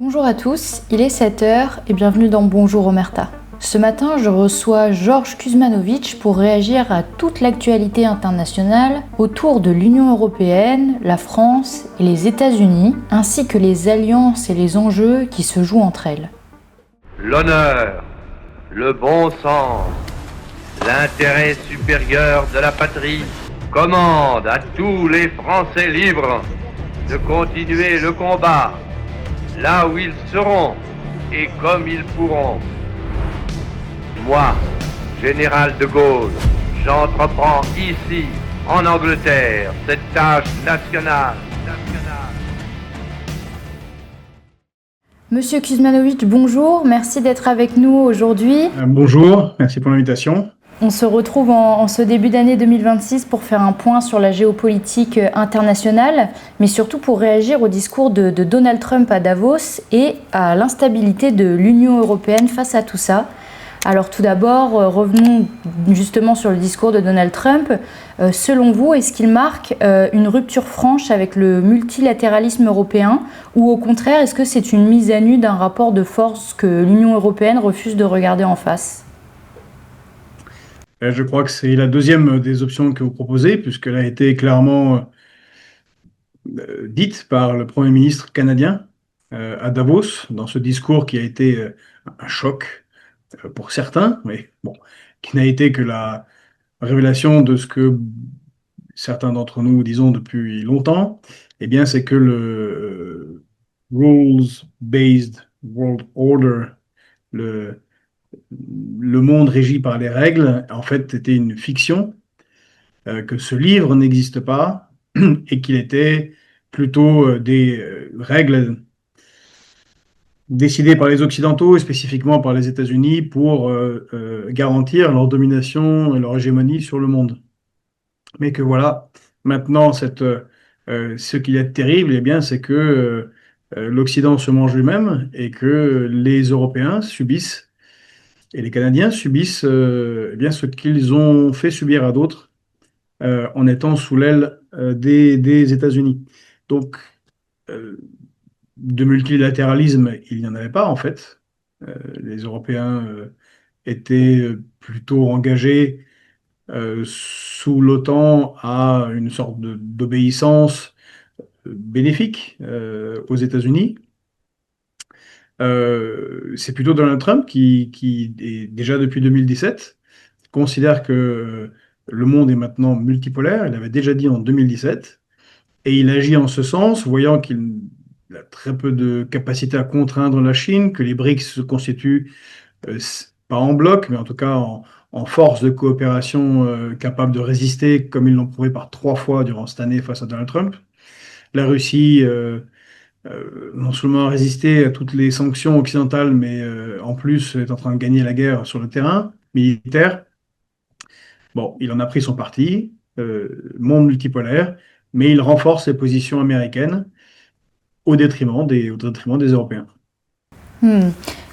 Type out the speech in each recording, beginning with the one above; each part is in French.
Bonjour à tous, il est 7 heures et bienvenue dans Bonjour Omerta. Ce matin, je reçois Georges Kuzmanovic pour réagir à toute l'actualité internationale autour de l'Union européenne, la France et les États-Unis, ainsi que les alliances et les enjeux qui se jouent entre elles. L'honneur, le bon sens, l'intérêt supérieur de la patrie commandent à tous les Français libres de continuer le combat là où ils seront et comme ils pourront. Moi, général de Gaulle, j'entreprends ici, en Angleterre, cette tâche nationale. Monsieur Kuzmanovic, bonjour, merci d'être avec nous aujourd'hui. Bonjour, merci pour l'invitation. On se retrouve en ce début d'année 2026 pour faire un point sur la géopolitique internationale, mais surtout pour réagir au discours de Donald Trump à Davos et à l'instabilité de l'Union européenne face à tout ça. Alors tout d'abord, revenons justement sur le discours de Donald Trump. Selon vous, est-ce qu'il marque une rupture franche avec le multilatéralisme européen ou au contraire, est-ce que c'est une mise à nu d'un rapport de force que l'Union européenne refuse de regarder en face ? Je crois que c'est la deuxième des options que vous proposez, puisqu'elle a été clairement dite par le Premier ministre canadien à Davos, dans ce discours qui a été un choc pour certains, mais bon, qui n'a été que la révélation de ce que certains d'entre nous disons depuis longtemps. Eh bien, c'est que le rules-based world order, le monde régi par les règles, en fait, était une fiction, que ce livre n'existe pas et qu'il était plutôt des règles décidées par les Occidentaux et spécifiquement par les États-Unis pour garantir leur domination et leur hégémonie sur le monde. Mais que voilà, maintenant, ce qu'il y a de terrible, eh bien, c'est que l'Occident se mange lui-même et que les Européens subissent et les Canadiens subissent eh bien, ce qu'ils ont fait subir à d'autres en étant sous l'aile des États-Unis. Donc, euh, de multilatéralisme, il n'y en avait pas en fait. Les Européens étaient plutôt engagés sous l'OTAN à une sorte d'obéissance bénéfique aux États-Unis. C'est plutôt Donald Trump qui est déjà depuis 2017 considère que le monde est maintenant multipolaire. Il avait déjà dit en 2017 et il agit en ce sens, voyant qu'il a très peu de capacité à contraindre la Chine, que les BRICS se constituent pas en bloc, mais en tout cas en force de coopération capable de résister, comme ils l'ont prouvé par 3 fois durant cette année face à Donald Trump. La Russie non seulement a résisté à toutes les sanctions occidentales, mais en plus est en train de gagner la guerre sur le terrain militaire. Bon, il en a pris son parti, monde multipolaire, mais il renforce les positions américaines au détriment des Européens.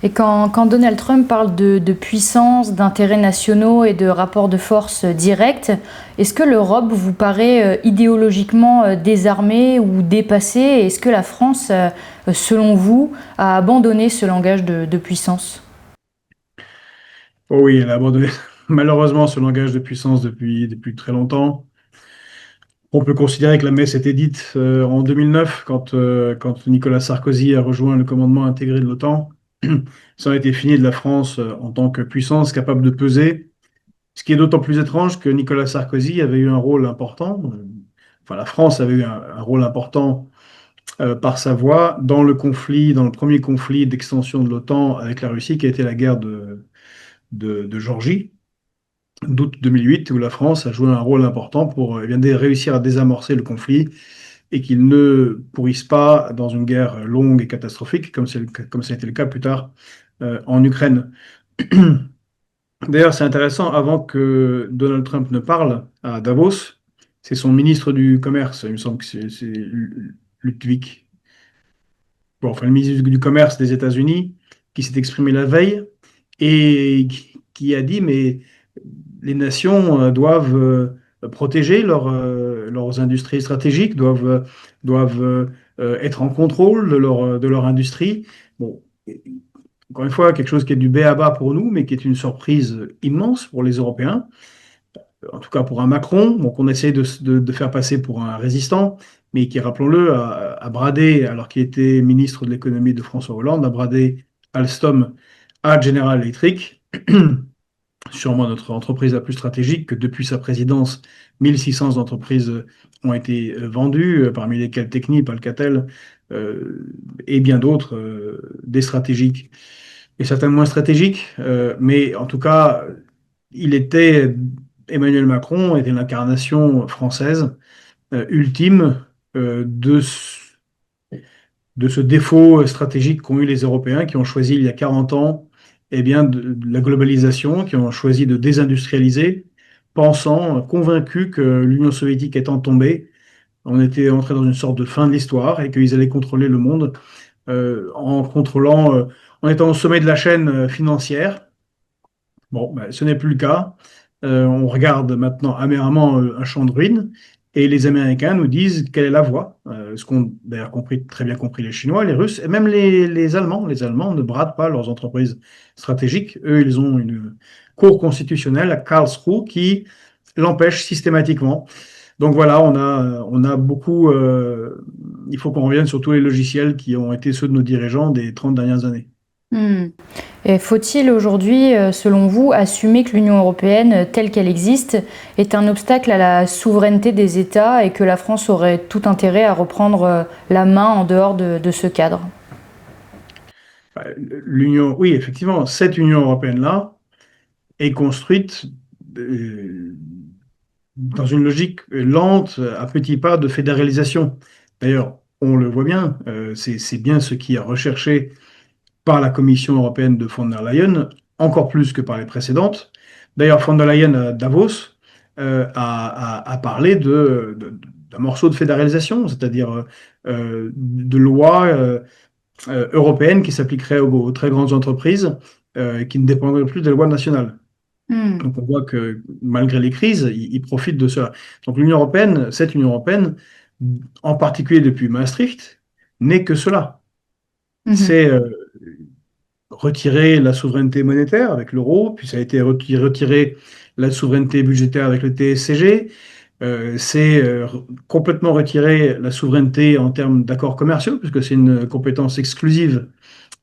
Et quand Donald Trump parle de puissance, d'intérêts nationaux et de rapports de force directs, est-ce que l'Europe vous paraît idéologiquement désarmée ou dépassée? Est-ce que la France, selon vous, a abandonné ce langage de puissance? Oh oui, elle a abandonné malheureusement ce langage de puissance depuis très longtemps. On peut considérer que la messe était dite en 2009, quand Nicolas Sarkozy a rejoint le commandement intégré de l'OTAN. Ça a été fini de la France en tant que puissance capable de peser. Ce qui est d'autant plus étrange que Nicolas Sarkozy avait eu un rôle important, enfin la France avait eu un rôle important par sa voix dans le premier conflit d'extension de l'OTAN avec la Russie, qui a été la guerre de Géorgie, d'août 2008, où la France a joué un rôle important pour réussir à désamorcer le conflit et qu'il ne pourrisse pas dans une guerre longue et catastrophique, comme ça a été le cas plus tard en Ukraine. D'ailleurs, c'est intéressant, avant que Donald Trump ne parle à Davos, c'est son ministre du Commerce, il me semble que c'est Ludwig, bon, enfin le ministre du Commerce des États-Unis, qui s'est exprimé la veille et qui a dit, mais les nations doivent protéger leurs industries stratégiques, doivent être en contrôle de leur industrie. Bon, encore une fois, quelque chose qui est du b.a.-ba pour nous, mais qui est une surprise immense pour les Européens, en tout cas pour un Macron, donc on essaie de faire passer pour un résistant, mais qui, rappelons-le, a bradé, alors qu'il était ministre de l'économie de François Hollande, a bradé Alstom à General Electric, sûrement notre entreprise la plus stratégique, que depuis sa présidence, 1600 entreprises ont été vendues, parmi lesquelles Technip, Alcatel, et bien d'autres, des stratégiques et certaines moins stratégiques. Mais en tout cas, il était, Emmanuel Macron était l'incarnation française ultime de ce défaut stratégique qu'ont eu les Européens qui ont choisi il y a 40 ans eh bien, de la globalisation, qui ont choisi de désindustrialiser, pensant, convaincus que l'Union soviétique étant tombée, on était entré dans une sorte de fin de l'histoire et qu'ils allaient contrôler le monde en contrôlant, en étant au sommet de la chaîne financière. Bon, ben, ce n'est plus le cas. On regarde maintenant amèrement un champ de ruines et les Américains nous disent quelle est la voie. Ce qu'ont d'ailleurs compris, très bien compris les Chinois, les Russes et même les Allemands. Les Allemands ne bradent pas leurs entreprises stratégiques. Eux, ils ont une cour constitutionnelle à Karlsruhe qui l'empêche systématiquement. Donc voilà, on a beaucoup. Il faut qu'on revienne sur tous les logiciels qui ont été ceux de nos dirigeants des 30 dernières années. Et faut-il aujourd'hui, selon vous, assumer que l'Union européenne, telle qu'elle existe, est un obstacle à la souveraineté des États et que la France aurait tout intérêt à reprendre la main en dehors de ce cadre? Oui, effectivement, cette Union européenne-là est construite dans une logique lente, à petits pas de fédéralisation. D'ailleurs, on le voit bien, c'est bien ce qui est recherché par la Commission européenne de von der Leyen, encore plus que par les précédentes. D'ailleurs, von der Leyen à Davos a parlé d'un morceau de fédéralisation, c'est-à-dire de lois européennes qui s'appliqueraient aux très grandes entreprises qui ne dépendraient plus des lois nationales. Donc on voit que malgré les crises, ils profitent de cela. Donc l'Union européenne, cette Union européenne, en particulier depuis Maastricht, n'est que cela. C'est retirer la souveraineté monétaire avec l'euro, puis ça a été retirer la souveraineté budgétaire avec le TSCG, c'est complètement retirer la souveraineté en termes d'accords commerciaux, puisque c'est une compétence exclusive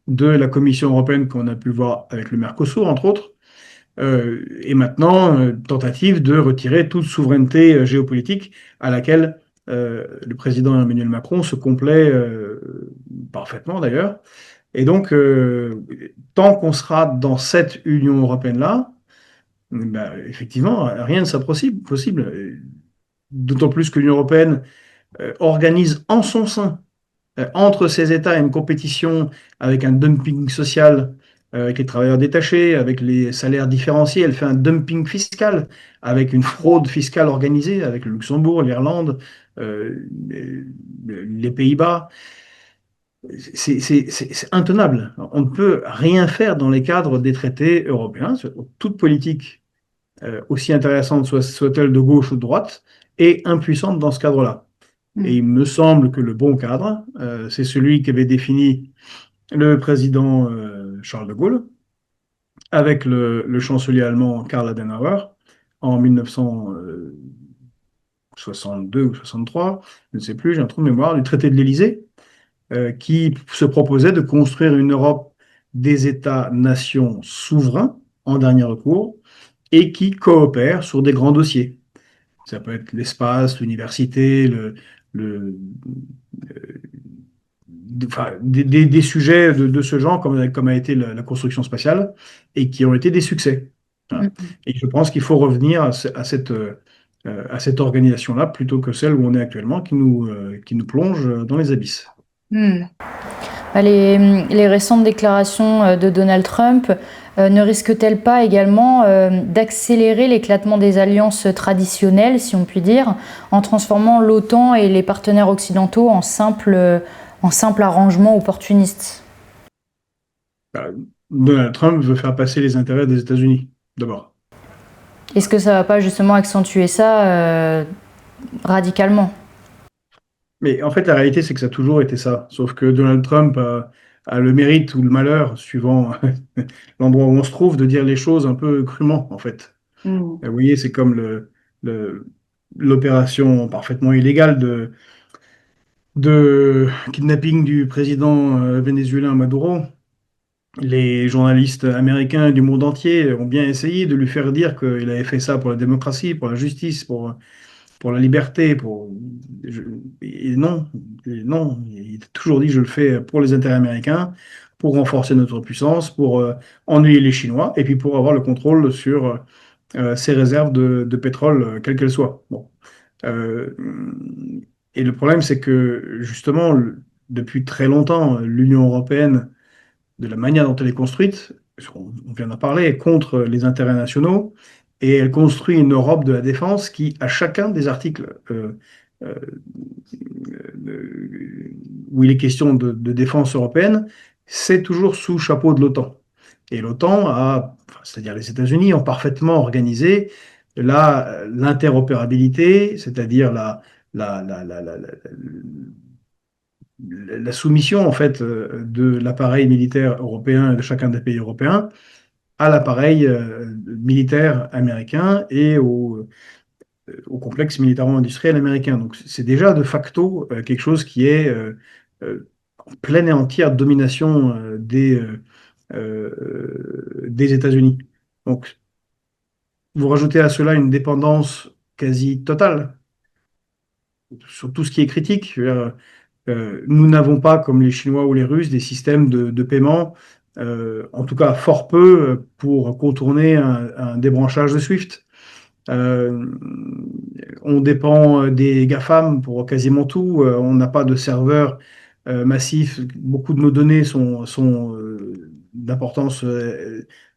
de la Commission européenne qu'on a pu voir avec le Mercosur, entre autres. Et maintenant, tentative de retirer toute souveraineté géopolitique à laquelle le président Emmanuel Macron se complaît parfaitement d'ailleurs. Et donc, tant qu'on sera dans cette Union européenne-là, ben, effectivement, rien ne sera possible. D'autant plus que l'Union européenne organise en son sein, entre ses États, une compétition avec un dumping social, avec les travailleurs détachés, avec les salaires différenciés. Elle fait un dumping fiscal, avec une fraude fiscale organisée, avec le Luxembourg, l'Irlande, les Pays-Bas. C'est intenable. On ne peut rien faire dans les cadres des traités européens. Toute politique, aussi intéressante soit-elle de gauche ou de droite, est impuissante dans ce cadre-là. Et il me semble que le bon cadre, c'est celui qu'avait défini le président Charles de Gaulle, avec le chancelier allemand Karl Adenauer, en 1962 ou 63, je ne sais plus, j'ai un trou de mémoire, du traité de l'Élysée, qui se proposait de construire une Europe des États-nations souverains, en dernier recours, et qui coopèrent sur des grands dossiers. Ça peut être l'espace, l'université, des sujets de ce genre, comme a été la construction spatiale, et qui ont été des succès. Voilà. Et je pense qu'il faut revenir à cette organisation-là, plutôt que celle où on est actuellement, qui nous plonge dans les abysses. Les récentes déclarations de Donald Trump ne risquent-elles pas également d'accélérer l'éclatement des alliances traditionnelles, si on peut dire, en transformant l'OTAN et les partenaires occidentaux en simple arrangement opportuniste? Donald Trump veut faire passer les intérêts des États-Unis, d'abord. Est-ce que ça ne va pas justement accentuer ça radicalement? Mais en fait, la réalité, c'est que ça a toujours été ça. Sauf que Donald Trump a le mérite ou le malheur, suivant l'endroit où on se trouve, de dire les choses un peu crûment, en fait. Mm. Vous voyez, c'est comme le- l'opération parfaitement illégale de kidnapping du président vénézuélien Maduro. Les journalistes américains du monde entier ont bien essayé de lui faire dire qu'il avait fait ça pour la démocratie, pour la justice, pour la liberté, je- et non, non, il a toujours dit je le fais pour les intérêts américains, pour renforcer notre puissance, pour ennuyer les Chinois, et puis pour avoir le contrôle sur ses réserves de pétrole, quelles qu'elles soient. Bon. Euh, et le problème, c'est que justement, depuis très longtemps, l'Union européenne, de la manière dont elle est construite, on vient d'en parler, est contre les intérêts nationaux, et elle construit une Europe de la défense qui, à chacun des articles euh, où il est question de défense européenne, c'est toujours sous chapeau de l'OTAN. Et l'OTAN c'est-à-dire les États-Unis, ont parfaitement organisé l'interopérabilité, c'est-à-dire la, la, la, la, la- la soumission en fait de l'appareil militaire européen de chacun des pays européens à l'appareil militaire américain et au complexe militaro-industriel américain. Donc c'est déjà de facto quelque chose qui est en pleine et entière domination des États-Unis. Donc vous rajoutez à cela une dépendance quasi totale sur tout ce qui est critique. Je veux dire, nous n'avons pas, comme les Chinois ou les Russes, des systèmes de paiement, en tout cas fort peu, pour contourner un débranchage de SWIFT. Euh, on dépend des GAFAM pour quasiment tout. On n'a pas de serveurs massifs. Beaucoup de nos données sont d'importance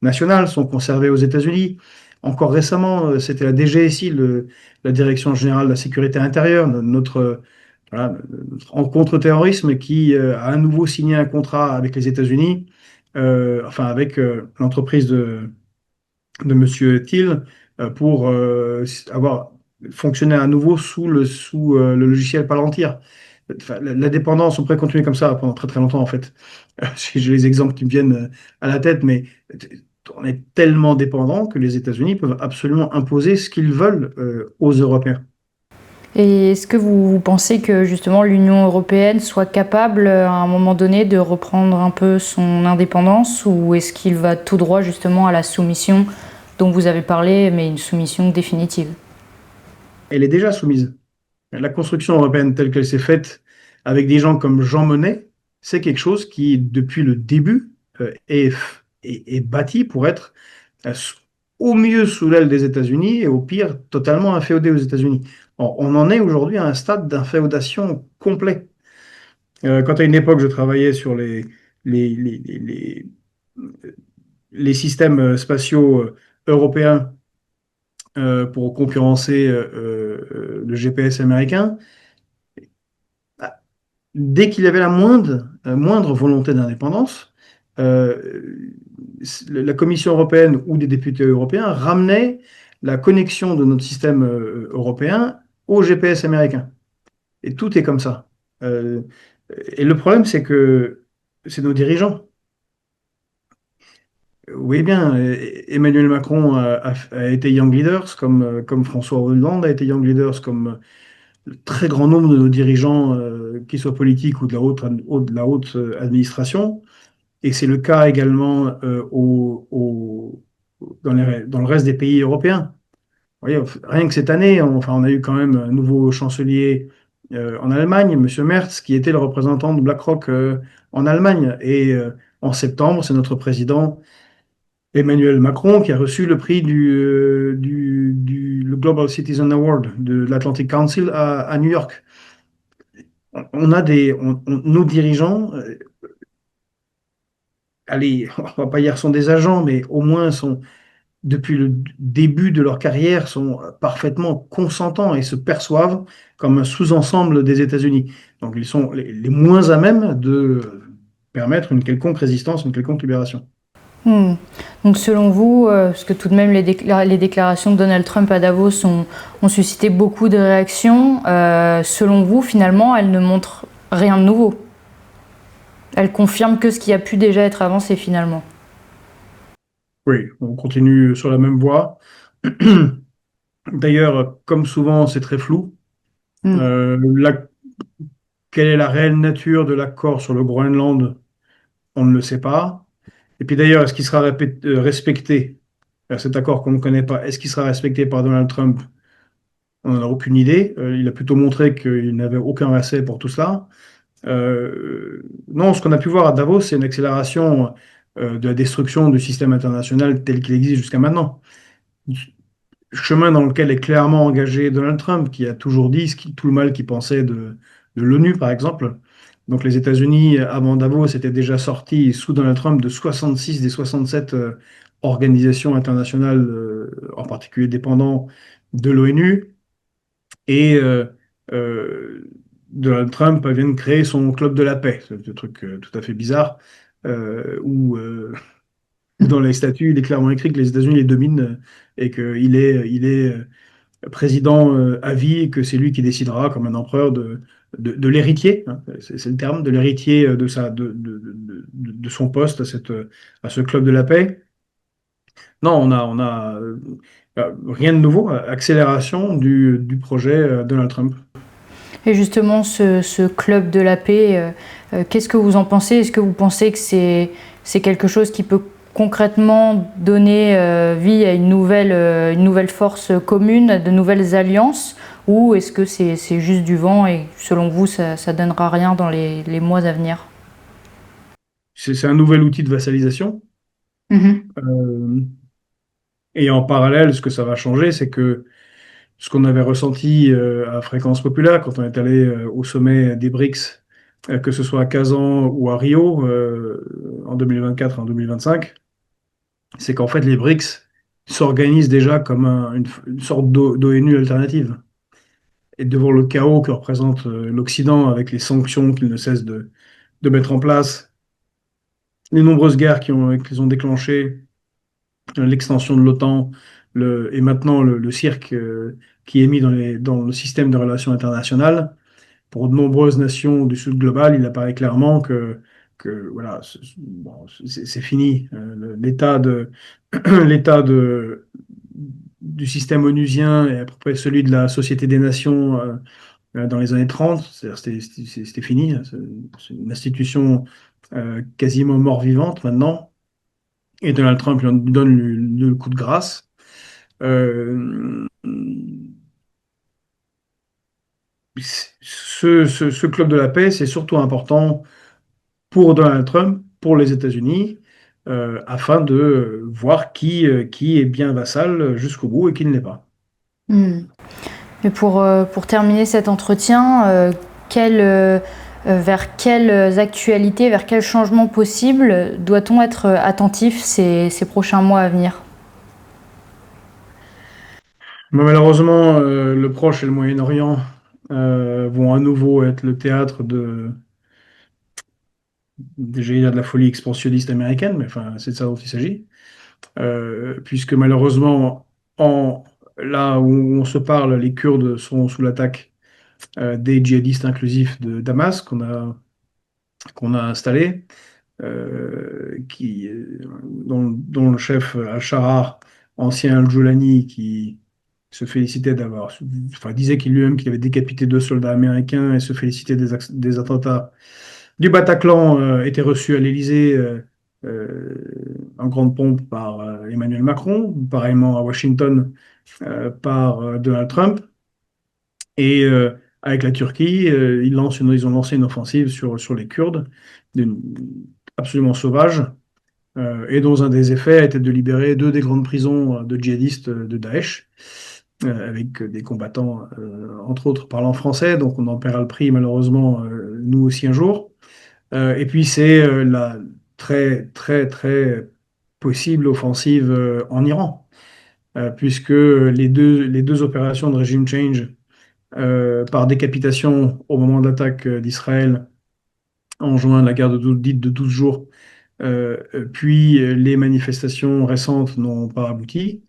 nationale, sont conservées aux États-Unis. Encore récemment, c'était la DGSI, la Direction générale de la sécurité intérieure, voilà, notre contre-terrorisme, qui a à nouveau signé un contrat avec les États-Unis, enfin avec l'entreprise de Monsieur Thiel pour avoir fonctionné à nouveau sous le logiciel Palantir. Enfin, la dépendance, on pourrait continuer comme ça pendant très très longtemps en fait. J'ai les exemples qui me viennent à la tête, mais on est tellement dépendant que les États-Unis peuvent absolument imposer ce qu'ils veulent aux Européens. Et est-ce que vous pensez que justement l'Union européenne soit capable à un moment donné de reprendre un peu son indépendance, ou est-ce qu'il va tout droit justement à la soumission dont vous avez parlé, mais une soumission définitive? Elle est déjà soumise. La construction européenne telle qu'elle s'est faite avec des gens comme Jean Monnet, c'est quelque chose qui, depuis le début, est bâti pour être euh, au mieux sous l'aile des États-Unis et au pire totalement inféodé aux États-Unis. On en est aujourd'hui à un stade d'inféodation complet. Quand à une époque, je travaillais sur les, les, les, les- les systèmes spatiaux européens pour concurrencer le GPS américain, bah, dès qu'il y avait la moindre volonté d'indépendance, euh, la Commission européenne ou des députés européens ramenaient la connexion de notre système européen au GPS américain. Et tout est comme ça. Euh, et le problème, c'est que c'est nos dirigeants. Oui, bien, Emmanuel Macron a été Young Leaders, comme François Hollande a été Young Leaders, comme le très grand nombre de nos dirigeants, qu'ils soient politiques ou de la haute administration. Et c'est le cas également dans le reste des pays européens. Vous voyez, rien que cette année, on a eu quand même un nouveau chancelier en Allemagne, M. Merz, qui était le représentant de BlackRock en Allemagne. Et en septembre, c'est notre président Emmanuel Macron qui a reçu le prix le Global Citizen Award de l'Atlantic Council à New York. On a nos dirigeants, allez, on va pas dire sont des agents, mais au moins depuis le début de leur carrière, sont parfaitement consentants et se perçoivent comme un sous-ensemble des États-Unis. Donc ils sont les moins à même de permettre une quelconque résistance, une quelconque libération. Hmm. Donc selon vous, parce que tout de même les déclarations de Donald Trump à Davos ont suscité beaucoup de réactions, selon vous, finalement, elles ne montrent rien de nouveau. Elles confirment que ce qui a pu déjà être avancé finalement. Oui, on continue sur la même voie. D'ailleurs, comme souvent, c'est très flou. Hmm. Euh, la- Quelle est la réelle nature de l'accord sur le Groenland? On ne le sait pas. Et puis d'ailleurs, est-ce qu'il sera respecté, cet accord qu'on ne connaît pas, est-ce qu'il sera respecté par Donald Trump? On n'en a aucune idée. Il a plutôt montré qu'il n'avait aucun respect pour tout cela. Non, ce qu'on a pu voir à Davos, c'est une accélération de la destruction du système international tel qu'il existe jusqu'à maintenant. Chemin dans lequel est clairement engagé Donald Trump, qui a toujours dit tout le mal qu'il pensait de l'ONU, par exemple. Donc les États-Unis, avant Davos, étaient déjà sortis sous Donald Trump de 66 des 67 organisations internationales, en particulier dépendantes de l'ONU. Et Donald Trump vient de créer son club de la paix, ce truc tout à fait bizarre, où dans les statuts, il est clairement écrit que les États-Unis les dominent et qu'il est président à vie et que c'est lui qui décidera, comme un empereur, de l'héritier, hein, c'est le terme, de l'héritier de son poste à ce club de la paix. Non, on a rien de nouveau, accélération du projet Donald Trump. Et justement, ce club de la paix, qu'est-ce que vous en pensez? Est-ce que vous pensez que c'est quelque chose qui peut concrètement donner vie à une nouvelle force commune, de nouvelles alliances? Ou est-ce que c'est juste du vent et selon vous, ça ne donnera rien dans les mois à venir? C'est un nouvel outil de vassalisation. Mhm. Euh, et en parallèle, ce que ça va changer, c'est que ce qu'on avait ressenti à Fréquence Populaire quand on est allé au sommet des BRICS, que ce soit à Kazan ou à Rio en 2024 et en 2025, c'est qu'en fait les BRICS s'organisent déjà comme une sorte d'ONU alternative. Et devant le chaos que représente l'Occident avec les sanctions qu'il ne cesse de mettre en place, les nombreuses guerres qu'ils ont déclenchées, l'extension de l'OTAN et maintenant le cirque qui est mis dans le système de relations internationales, pour de nombreuses nations du Sud global, il apparaît clairement que voilà, bon, c'est fini. L'état du système onusien est à peu près celui de la Société des Nations dans les années 30. C'était fini. C'est une institution quasiment mort-vivante maintenant. Et Donald Trump lui en donne le coup de grâce. Euh, ce club de la paix, c'est surtout important pour Donald Trump, pour les États-Unis, afin de voir qui est bien vassal jusqu'au bout et qui ne l'est pas. Hmm. Et pour terminer cet entretien, vers quelles actualités, vers quels changements possibles doit-on être attentif ces prochains mois à venir? Mais malheureusement, le Proche et le Moyen-Orient vont à nouveau être le théâtre j'allais dire de la folie expansionniste américaine, mais enfin, c'est de ça dont il s'agit. Puisque malheureusement, là où on se parle, les Kurdes sont sous l'attaque des djihadistes inclusifs de Damas qu'on a installés, dont le chef Al-Sharar, ancien Al-Joulani, qui se félicitait enfin, disait qu'il lui-même qu'il avait décapité 2 soldats américains et se félicitait des attentats du Bataclan, était reçu à l'Élysée en grande pompe par Emmanuel Macron, pareillement à Washington par Donald Trump. Et avec la Turquie, ils ont lancé une offensive sur les Kurdes, d'une- absolument sauvage, et dont un des effets était de libérer 2 des grandes prisons de djihadistes de Daesh, avec des combattants, entre autres, parlant français, donc on en paiera le prix malheureusement, nous aussi un jour. Et puis c'est la très, très, très possible offensive en Iran, puisque les deux opérations de régime change par décapitation au moment de l'attaque d'Israël en juin, la guerre dite de 12 jours, puis les manifestations récentes n'ont pas abouti.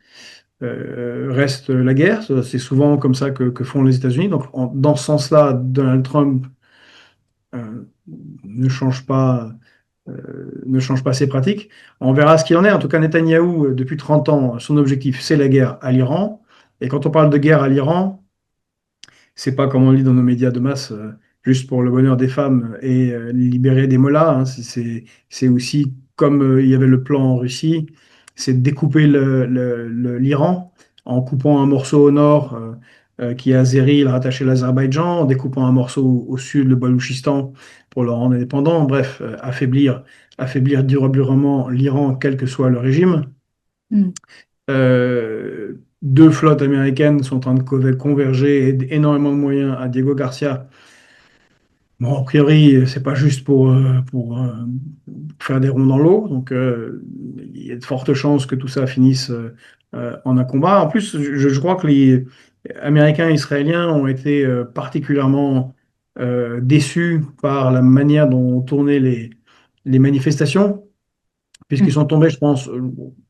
Reste la guerre, c'est souvent comme ça que font les États-Unis. Donc, dans ce sens-là, Donald Trump euh, ne change pas, ne change pas ses pratiques. On verra ce qu'il en est. En tout cas, Netanyahou, depuis 30 ans, son objectif, c'est la guerre à l'Iran. Et quand on parle de guerre à l'Iran, c'est pas comme on lit dans nos médias de masse, juste pour le bonheur des femmes et libérer des mollahs, hein. C'est aussi comme il y avait le plan en Russie, c'est de découper l'Iran en coupant un morceau au nord qui est azéri, le rattacher à l'Azerbaïdjan, en découpant un morceau au sud, le Baloutchistan, pour le rendre indépendant. Bref, affaiblir durablement l'Iran, quel que soit le régime. Mm. Deux flottes américaines sont en train de converger et énormément de moyens à Diego Garcia. Bon, a priori, c'est pas juste pour faire des ronds dans l'eau. Donc, il y a de fortes chances que tout ça finisse en un combat. En plus, je crois que les Américains et Israéliens ont été particulièrement déçus par la manière dont ont tourné les manifestations, puisqu'ils sont tombés, je pense,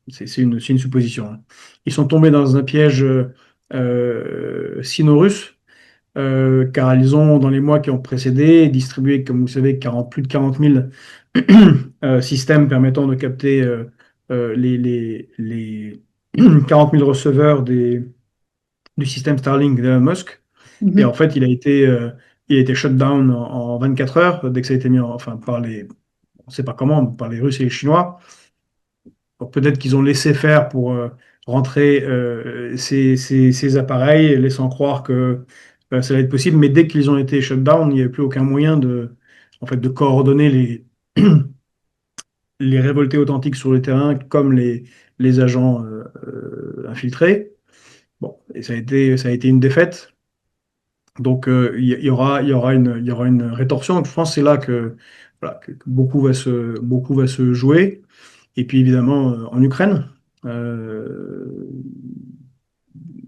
c'est une supposition, hein. Ils sont tombés dans un piège sino-russe, car ils ont, dans les mois qui ont précédé, distribué, comme vous savez, plus de 40 000 systèmes permettant de capter les 40 000 receveurs du système Starlink d'Elon Musk. Et en Mhm. fait, il a été shut down en 24 heures, dès que ça a été mis enfin, on ne sait pas comment, par les Russes et les Chinois. Donc, peut-être qu'ils ont laissé faire pour rentrer ces appareils, laissant croire que ça allait être possible. Mais dès qu'ils ont été shut down, il n'y avait plus aucun moyen en fait, de coordonner les révoltés authentiques sur le terrain comme les agents infiltrés. Bon, et ça a été une défaite. Donc, il y aura une rétorsion. Donc, je pense que c'est là voilà, que beaucoup va se jouer. Et puis évidemment en Ukraine, euh,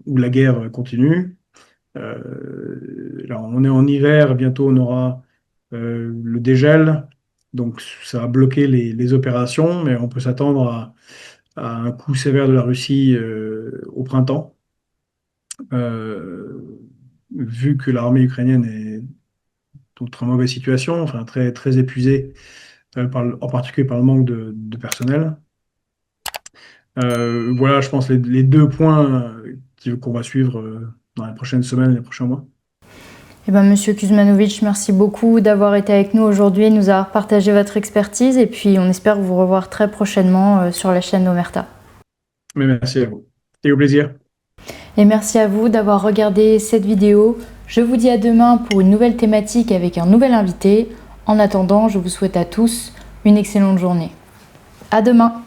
où la guerre continue. Là, on est en hiver, bientôt on aura le dégel, donc ça va bloquer les opérations, mais on peut s'attendre à un coup sévère de la Russie au printemps, euh, vu que l'armée ukrainienne est en très mauvaise situation, enfin très, très épuisée, en particulier par le manque de personnel. Voilà, je pense, les deux points qu'on va suivre dans les prochaines semaines, les prochains mois. Eh ben, Monsieur Kuzmanovic, merci beaucoup d'avoir été avec nous aujourd'hui, nous avoir partagé votre expertise et puis on espère vous revoir très prochainement sur la chaîne Omerta. Mais merci à vous. Et au plaisir. Et merci à vous d'avoir regardé cette vidéo. Je vous dis à demain pour une nouvelle thématique avec un nouvel invité. En attendant, je vous souhaite à tous une excellente journée. À demain!